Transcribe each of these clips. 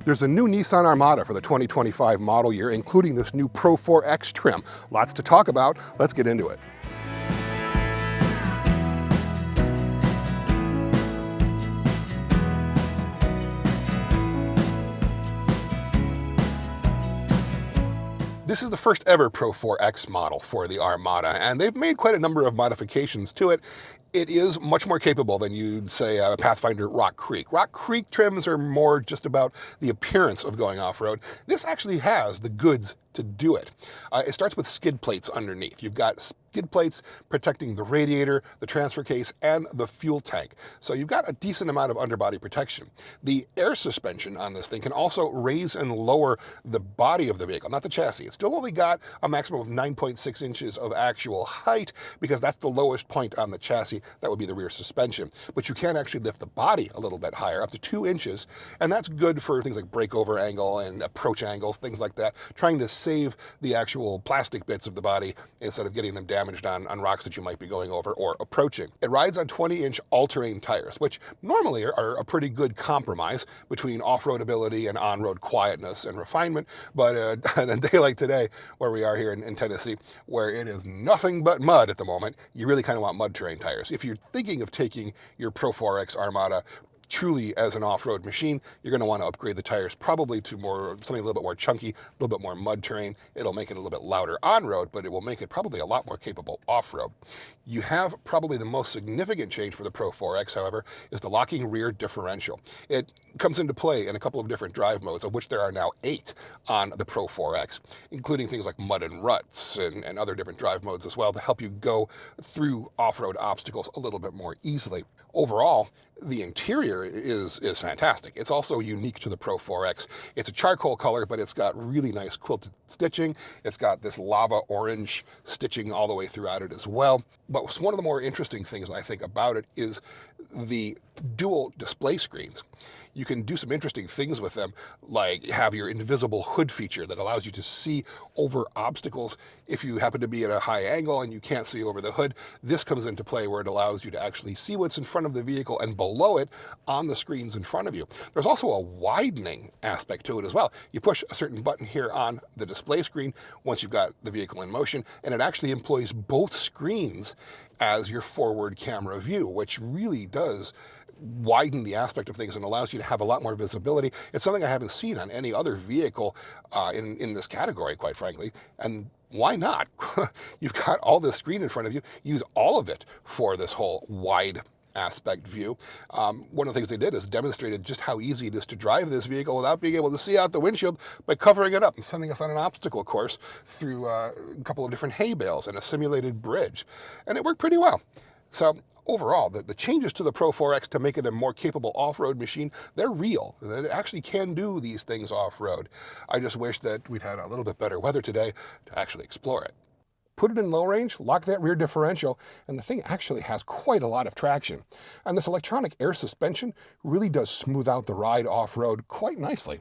There's a new Nissan Armada for the 2025 model year, including this new Pro 4X trim. Lots to talk about. Let's get into it. This is the first ever Pro 4X model for the Armada, and they've made quite a number of modifications to it. It is much more capable than you'd say a Pathfinder Rock Creek. Rock Creek trims are more just about the appearance of going off-road. This actually has the goods to do it. It starts with skid plates underneath. You've got skid plates protecting the radiator, the transfer case, and the fuel tank. So you've got a decent amount of underbody protection. The air suspension on this thing can also raise and lower the body of the vehicle, not the chassis. It's still only got a maximum of 9.6 inches of actual height because that's the lowest point on the chassis. That would be the rear suspension. But you can actually lift the body a little bit higher, up to 2 inches, and that's good for things like breakover angle and approach angles, things like that, trying to save the actual plastic bits of the body instead of getting them damaged on rocks that you might be going over or approaching. It rides on 20-inch all-terrain tires, which normally are a pretty good compromise between off-road ability and on-road quietness and refinement. But on a day like today, where we are here in Tennessee, where it is nothing but mud at the moment, you really kind of want mud terrain tires. If you're thinking of taking your Pro 4X Armada truly as an off-road machine, you're going to want to upgrade the tires probably to something a little bit more chunky, a little bit more mud terrain. It'll make it a little bit louder on-road, but it will make it probably a lot more capable off-road. You have probably the most significant change for the Pro 4X, however, is the locking rear differential. It comes into play in a couple of different drive modes, of which there are now 8 on the Pro 4X, including things like mud and ruts and other different drive modes as well to help you go through off-road obstacles a little bit more easily. Overall, the interior is fantastic. It's also unique to the Pro 4X. It's a charcoal color, but it's got really nice quilted stitching. It's got this lava orange stitching all the way throughout it as well. But one of the more interesting things I think about it is the dual display screens. You can do some interesting things with them, like have your invisible hood feature that allows you to see over obstacles if you happen to be at a high angle and you can't see over the hood. This comes into play where it allows you to actually see what's in front of the vehicle and below it on the screens in front of you. There's also a widening aspect to it as well. You push a certain button here on the display screen once you've got the vehicle in motion, and it actually employs both screens as your forward camera view, which really does widen the aspect of things and allows you to have a lot more visibility. It's something I haven't seen on any other vehicle in this category, quite frankly. And why not? You've got all this screen in front of you. Use all of it for this whole wide aspect view. One of the things they did is demonstrated just how easy it is to drive this vehicle without being able to see out the windshield by covering it up and sending us on an obstacle course through a couple of different hay bales and a simulated bridge. And it worked pretty well. So overall, the changes to the Pro 4X to make it a more capable off-road machine, they're real. It actually can do these things off-road. I just wish that we'd had a little bit better weather today to actually explore it. Put it in low range, lock that rear differential, and the thing actually has quite a lot of traction. And this electronic air suspension really does smooth out the ride off-road quite nicely.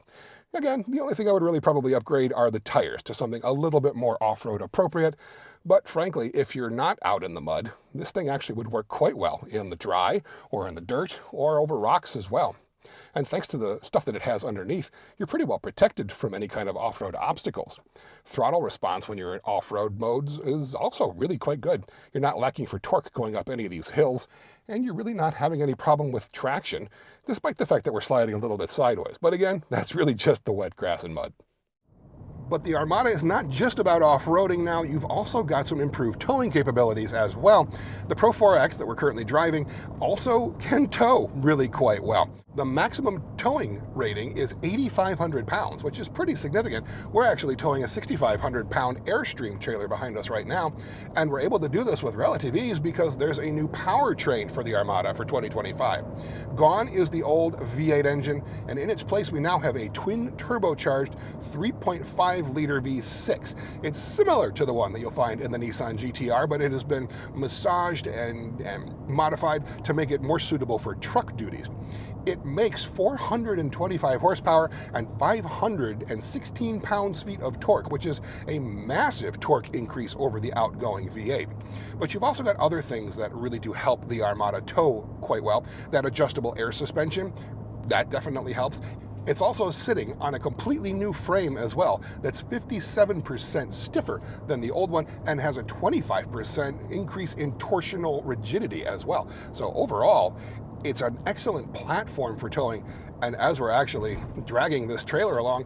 Again, the only thing I would really probably upgrade are the tires to something a little bit more off-road appropriate. But frankly, if you're not out in the mud, this thing actually would work quite well in the dry or in the dirt or over rocks as well. And thanks to the stuff that it has underneath, you're pretty well protected from any kind of off-road obstacles. Throttle response when you're in off-road modes is also really quite good. You're not lacking for torque going up any of these hills, and you're really not having any problem with traction, despite the fact that we're sliding a little bit sideways. But again, that's really just the wet grass and mud. But the Armada is not just about off-roading now. You've also got some improved towing capabilities as well. The Pro 4X that we're currently driving also can tow really quite well. The maximum towing rating is 8,500 pounds, which is pretty significant. We're actually towing a 6,500-pound Airstream trailer behind us right now, and we're able to do this with relative ease because there's a new powertrain for the Armada for 2025. Gone is the old V8 engine, and in its place we now have a twin-turbocharged 3.5-liter V6. It's similar to the one that you'll find in the Nissan GTR, but it has been massaged and modified to make it more suitable for truck duties. It makes 425 horsepower and 516 pounds-feet of torque, which is a massive torque increase over the outgoing V8. But you've also got other things that really do help the Armada tow quite well. That adjustable air suspension, that definitely helps. It's also sitting on a completely new frame as well that's 57% stiffer than the old one and has a 25% increase in torsional rigidity as well. So overall, it's an excellent platform for towing, and as we're actually dragging this trailer along,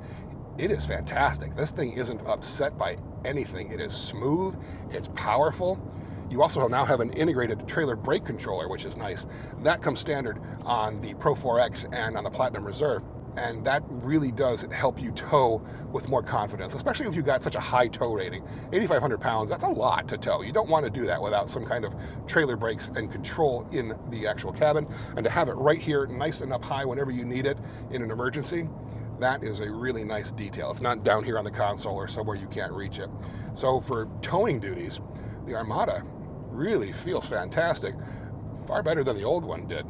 it is fantastic. This thing isn't upset by anything. It is smooth, it's powerful. You also now have an integrated trailer brake controller, which is nice. That comes standard on the Pro 4X and on the Platinum Reserve, and that really does help you tow with more confidence, especially if you've got such a high tow rating. 8,500 pounds, that's a lot to tow. You don't want to do that without some kind of trailer brakes and control in the actual cabin, and to have it right here, nice and up high whenever you need it in an emergency, that is a really nice detail. It's not down here on the console or somewhere you can't reach it. So for towing duties, the Armada really feels fantastic, far better than the old one did.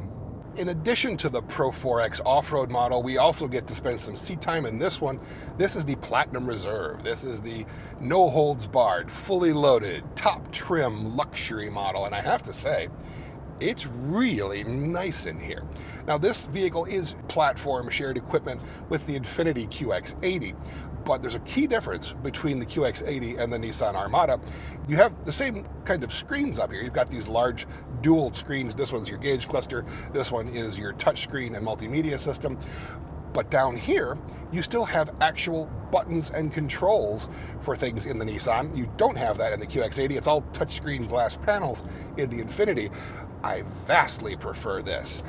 In addition to the Pro 4X off-road model, we also get to spend some seat time in this one. This is the Platinum Reserve. This is the no-holds-barred, fully loaded, top trim luxury model, and I have to say, it's really nice in here. Now, this vehicle is platform shared equipment with the Infiniti QX80, but there's a key difference between the QX80 and the Nissan Armada. You have the same kind of screens up here. You've got these large dual screens. This one's your gauge cluster. This one is your touchscreen and multimedia system. But down here, you still have actual buttons and controls for things in the Nissan. You don't have that in the QX80. It's all touchscreen glass panels in the Infiniti. I vastly prefer this.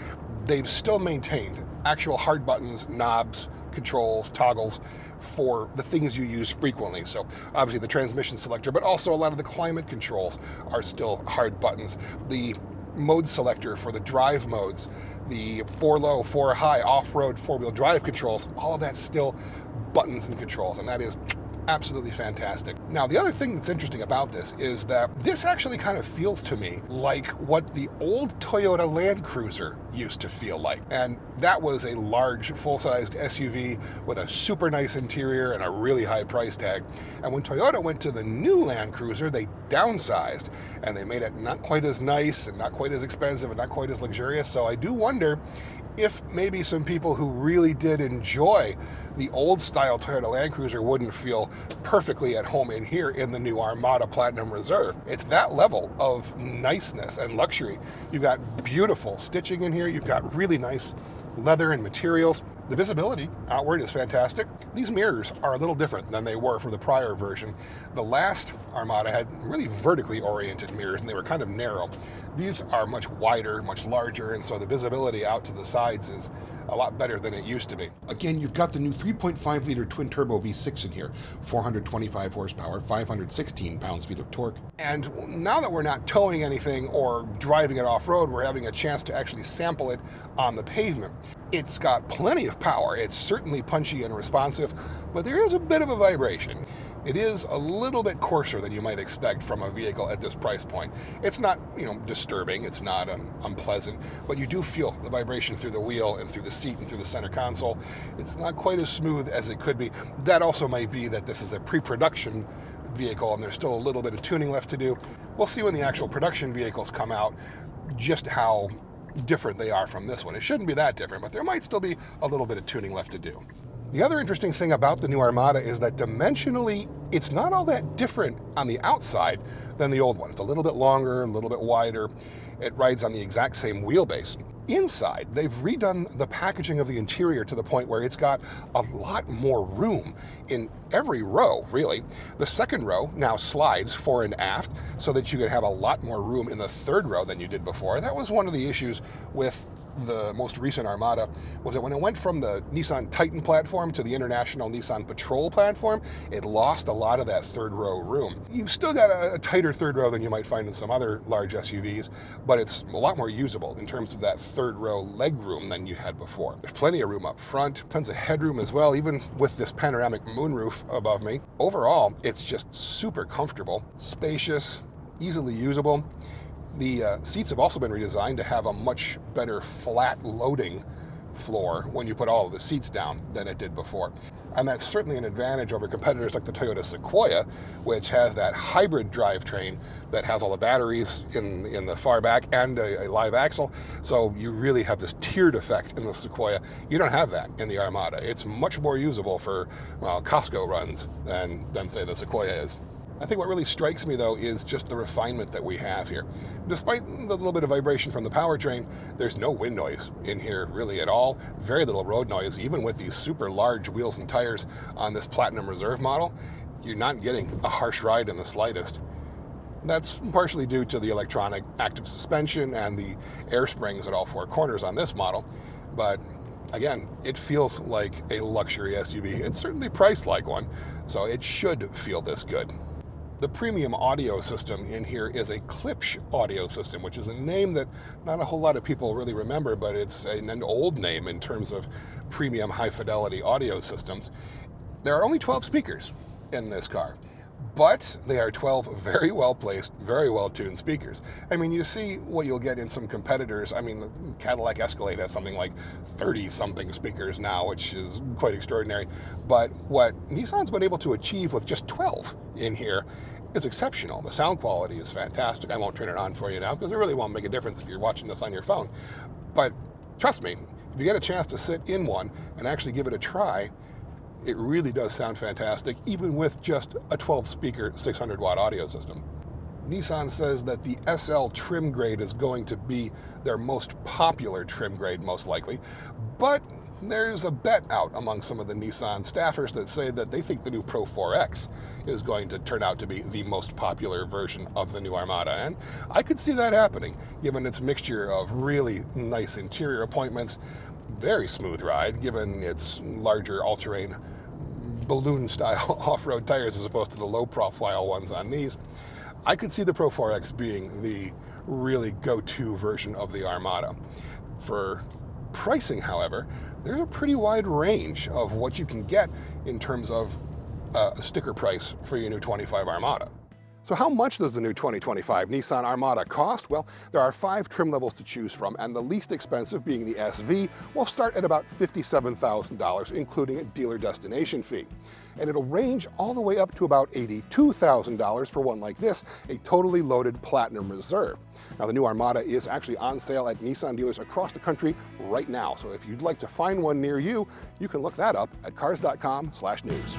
They've still maintained actual hard buttons, knobs, controls, toggles for the things you use frequently. So obviously the transmission selector, but also a lot of the climate controls are still hard buttons. The mode selector for the drive modes, the 4-low, 4-high, off-road, 4-wheel drive controls, all of that's still buttons and controls, and that is absolutely fantastic. Now, the other thing that's interesting about this is that this actually kind of feels to me like what the old Toyota Land Cruiser used to feel like. And that was a large, full-sized SUV with a super nice interior and a really high price tag. And when Toyota went to the new Land Cruiser, they downsized and they made it not quite as nice and not quite as expensive and not quite as luxurious. So I do wonder if maybe some people who really did enjoy the old style Toyota Land Cruiser wouldn't feel perfectly at home in here in the new Armada Platinum Reserve. It's that level of niceness and luxury. You've got beautiful stitching in here. You've got really nice leather and materials. The visibility outward is fantastic. These mirrors are a little different than they were for the prior version. The last Armada had really vertically oriented mirrors, and they were kind of narrow. These are much wider, much larger, and so the visibility out to the sides is a lot better than it used to be. Again, you've got the new 3.5-liter twin-turbo V6 in here, 425 horsepower, 516 pounds-feet of torque. And now that we're not towing anything or driving it off-road, we're having a chance to actually sample it on the pavement. It's got plenty of power. It's certainly punchy and responsive, but there is a bit of a vibration. It is a little bit coarser than you might expect from a vehicle at this price point. It's not, disturbing. It's not unpleasant, but you do feel the vibration through the wheel and through the seat and through the center console. It's not quite as smooth as it could be. That also might be that this is a pre-production vehicle and there's still a little bit of tuning left to do. We'll see when the actual production vehicles come out just how different they are from this one. It shouldn't be that different, but there might still be a little bit of tuning left to do. The other interesting thing about the new Armada is that dimensionally, it's not all that different on the outside than the old one. It's a little bit longer, a little bit wider. It rides on the exact same wheelbase. Inside, they've redone the packaging of the interior to the point where it's got a lot more room in every row, really. The second row now slides fore and aft so that you can have a lot more room in the third row than you did before. That was one of the issues with the most recent Armada, was that when it went from the Nissan Titan platform to the international Nissan Patrol platform, it lost a lot of that third row room. You've still got a tighter third row than you might find in some other large SUVs, but it's a lot more usable in terms of that third row leg room than you had before. There's plenty of room up front, tons of headroom as well, even with this panoramic moonroof above me. Overall, it's just super comfortable, spacious, easily usable. The seats have also been redesigned to have a much better flat loading floor when you put all of the seats down than it did before. And that's certainly an advantage over competitors like the Toyota Sequoia, which has that hybrid drivetrain that has all the batteries in the far back and a live axle. So you really have this tiered effect in the Sequoia. You don't have that in the Armada. It's much more usable for, well, Costco runs than say the Sequoia is. I think what really strikes me, though, is just the refinement that we have here. Despite the little bit of vibration from the powertrain, there's no wind noise in here really at all. Very little road noise, even with these super large wheels and tires on this Platinum Reserve model. You're not getting a harsh ride in the slightest. That's partially due to the electronic active suspension and the air springs at all four corners on this model. But again, it feels like a luxury SUV. It's certainly priced like one, so it should feel this good. The premium audio system in here is a Klipsch audio system, which is a name that not a whole lot of people really remember, but it's an old name in terms of premium high-fidelity audio systems. There are only 12 speakers in this car, but they are 12 very well-placed, very well-tuned speakers. I mean, you see what you'll get in some competitors. I mean, the Cadillac Escalade has something like 30-something speakers now, which is quite extraordinary. But what Nissan's been able to achieve with just 12 in here is exceptional. The sound quality is fantastic. I won't turn it on for you now because it really won't make a difference if you're watching this on your phone. But trust me, if you get a chance to sit in one and actually give it a try, it really does sound fantastic, even with just a 12-speaker 600-watt audio system. Nissan says that the SL trim grade is going to be their most popular trim grade, most likely, but there's a bet out among some of the Nissan staffers that say that they think the new Pro 4X is going to turn out to be the most popular version of the new Armada, and I could see that happening, given its mixture of really nice interior appointments, very smooth ride, given its larger all-terrain balloon-style off-road tires as opposed to the low-profile ones on these. I could see the Pro 4X being the really go-to version of the Armada. For pricing, however, there's a pretty wide range of what you can get in terms of a sticker price for your new 25 Armada. So how much does the new 2025 Nissan Armada cost? Well, there are 5 trim levels to choose from, and the least expensive, being the SV, will start at about $57,000, including a dealer destination fee. And it'll range all the way up to about $82,000 for one like this, a totally loaded Platinum Reserve. Now, the new Armada is actually on sale at Nissan dealers across the country right now, so if you'd like to find one near you, you can look that up at Cars.com/news.